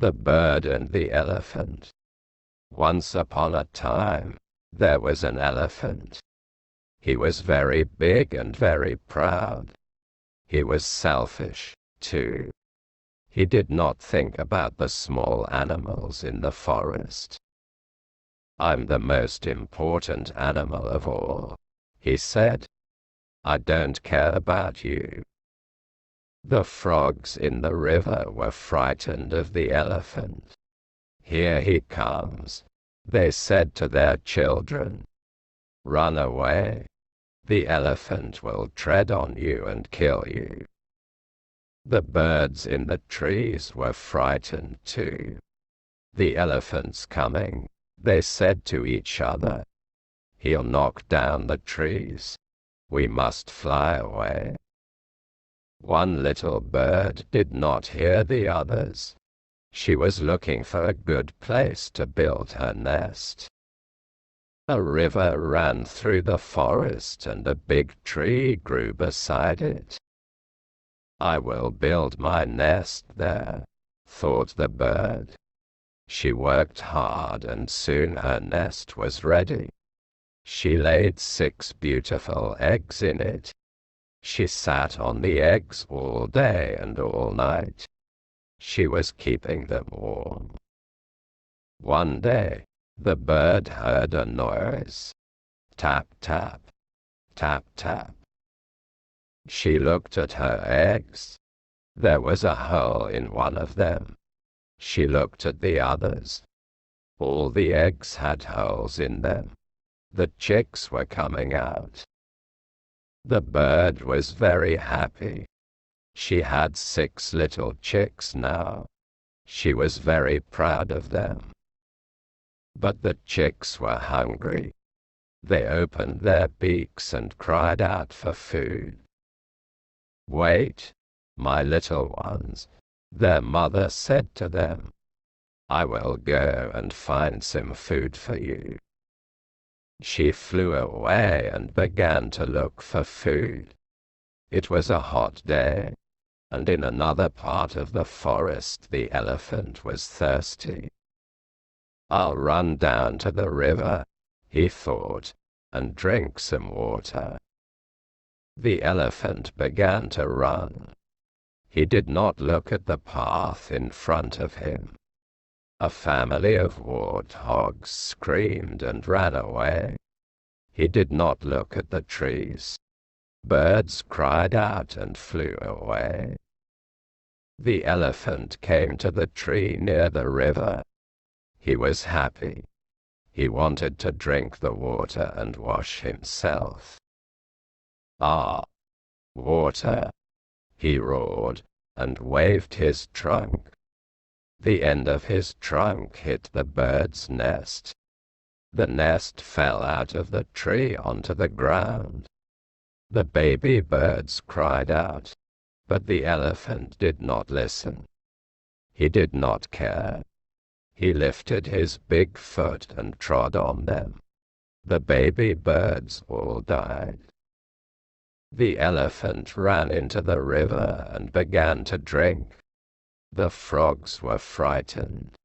The Bird and the Elephant. Once upon a time, there was an elephant. He was very big and very proud. He was selfish, too. He did not think about the small animals in the forest. "I'm the most important animal of all," he said. "I don't care about you." The frogs in the river were frightened of the elephant. "Here he comes," they said to their children. "Run away. The elephant will tread on you and kill you." The birds in the trees were frightened too. "The elephant's coming," they said to each other. "He'll knock down the trees. We must fly away." One little bird did not hear the others. She was looking for a good place to build her nest. A river ran through the forest and a big tree grew beside it. "I will build my nest there," thought the bird. She worked hard and soon her nest was ready. She laid 6 beautiful eggs in it. She sat on the eggs all day and all night. She was keeping them warm. One day, the bird heard a noise. Tap, tap, tap, tap. She looked at her eggs. There was a hole in one of them. She looked at the others. All the eggs had holes in them. The chicks were coming out. The bird was very happy. She had 6 little chicks now. She was very proud of them. But the chicks were hungry. They opened their beaks and cried out for food. "Wait, my little ones," their mother said to them. "I will go and find some food for you." She flew away and began to look for food. It was a hot day, and in another part of the forest the elephant was thirsty. "I'll run down to the river," he thought, "and drink some water." The elephant began to run. He did not look at the path in front of him. A family of warthogs screamed and ran away. He did not look at the trees. Birds cried out and flew away. The elephant came to the tree near the river. He was happy. He wanted to drink the water and wash himself. "Ah, water!" he roared and waved his trunk. The end of his trunk hit the bird's nest. The nest fell out of the tree onto the ground. The baby birds cried out, but the elephant did not listen. He did not care. He lifted his big foot and trod on them. The baby birds all died. The elephant ran into the river and began to drink. The frogs were frightened.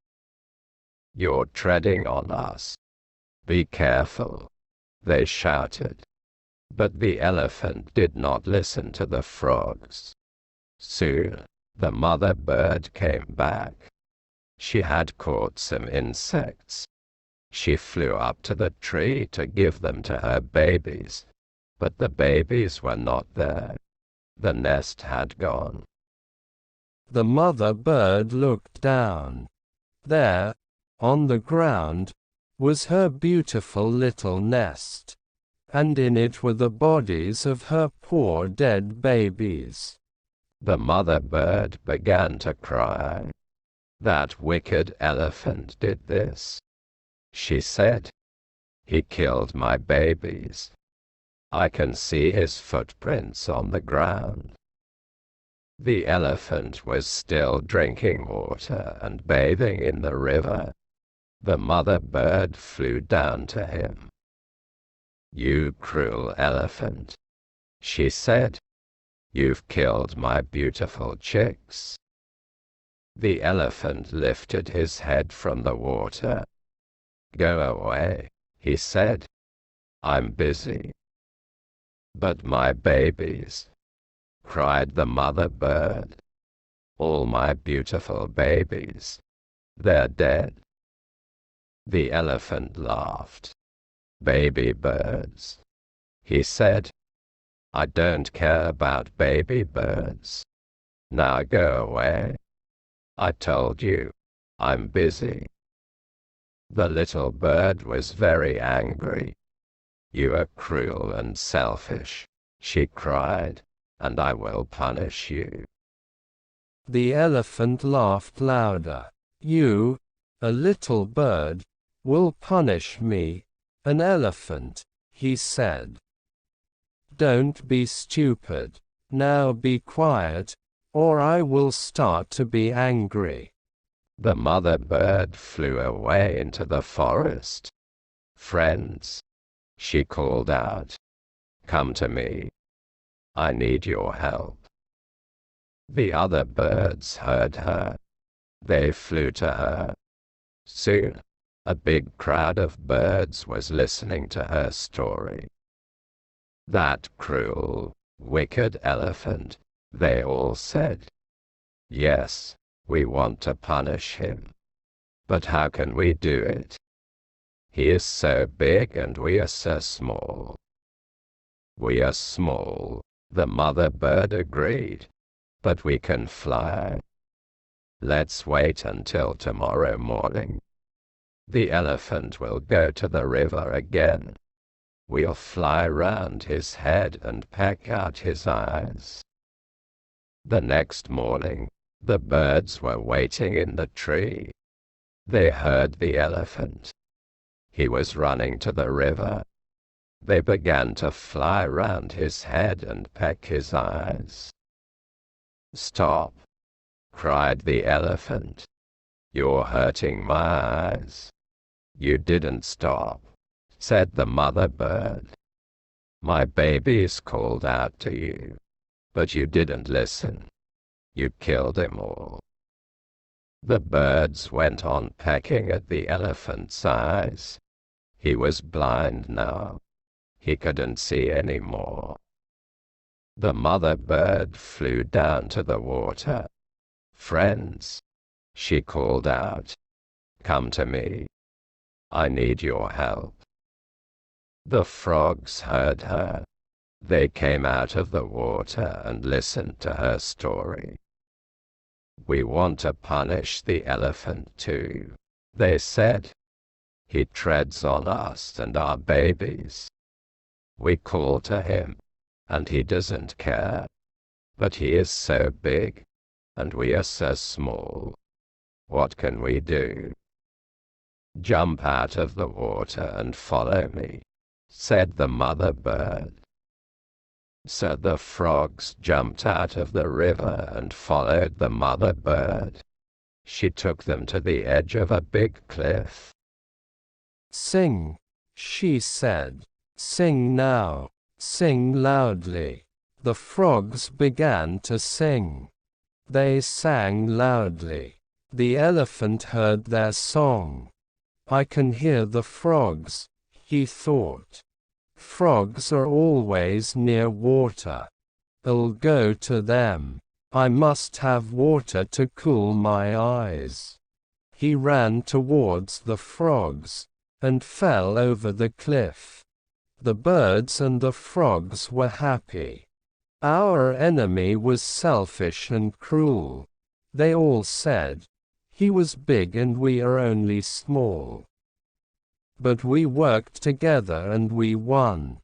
"You're treading on us. Be careful," they shouted. But the elephant did not listen to the frogs. Soon, the mother bird came back. She had caught some insects. She flew up to the tree to give them to her babies, but the babies were not there. The nest had gone. The mother bird looked down. There, on the ground, was her beautiful little nest, and in it were the bodies of her poor dead babies. The mother bird began to cry. "That wicked elephant did this," she said. "He killed my babies. I can see his footprints on the ground." The elephant was still drinking water and bathing in the river. The mother bird flew down to him. "You cruel elephant," she said. "You've killed my beautiful chicks." The elephant lifted his head from the water. "Go away," he said. "I'm busy." "But my babies," cried the mother bird. "All my beautiful babies, they're dead." The elephant laughed. "Baby birds," he said. "I don't care about baby birds. Now go away. I told you, I'm busy." The little bird was very angry. "You are cruel and selfish," she cried, "and I will punish you." The elephant laughed louder. "You, a little bird, will punish me, an elephant," he said. "Don't be stupid. Now be quiet, or I will start to be angry." The mother bird flew away into the forest. "Friends," she called out, "come to me. I need your help." The other birds heard her. They flew to her. Soon, a big crowd of birds was listening to her story. "That cruel, wicked elephant," they all said. "Yes, we want to punish him. But how can we do it? He is so big and we are so small." "We are small," the mother bird agreed, "but we can fly. Let's wait until tomorrow morning. The elephant will go to the river again. We'll fly round his head and peck out his eyes." The next morning, the birds were waiting in the tree. They heard the elephant. He was running to the river. They began to fly round his head and peck his eyes. "Stop!" cried the elephant. "You're hurting my eyes." "You didn't stop," said the mother bird. "My babies called out to you, but you didn't listen. You killed them all." The birds went on pecking at the elephant's eyes. He was blind now. He couldn't see any more. The mother bird flew down to the water. "Friends," she called out, "come to me. I need your help." The frogs heard her. They came out of the water and listened to her story. "We want to punish the elephant too," they said. "He treads on us and our babies. We call to him, and he doesn't care. But he is so big, and we are so small. What can we do?" "Jump out of the water and follow me," said the mother bird. So the frogs jumped out of the river and followed the mother bird. She took them to the edge of a big cliff. "Sing," she said. "Sing now, sing loudly." The frogs began to sing. They sang loudly. The elephant heard their song. "I can hear the frogs," he thought. "Frogs are always near water. I'll go to them. I must have water to cool my eyes." He ran towards the frogs, and fell over the cliff. The birds and the frogs were happy. "Our enemy was selfish and cruel," they all said. "He was big and we are only small. But we worked together and we won."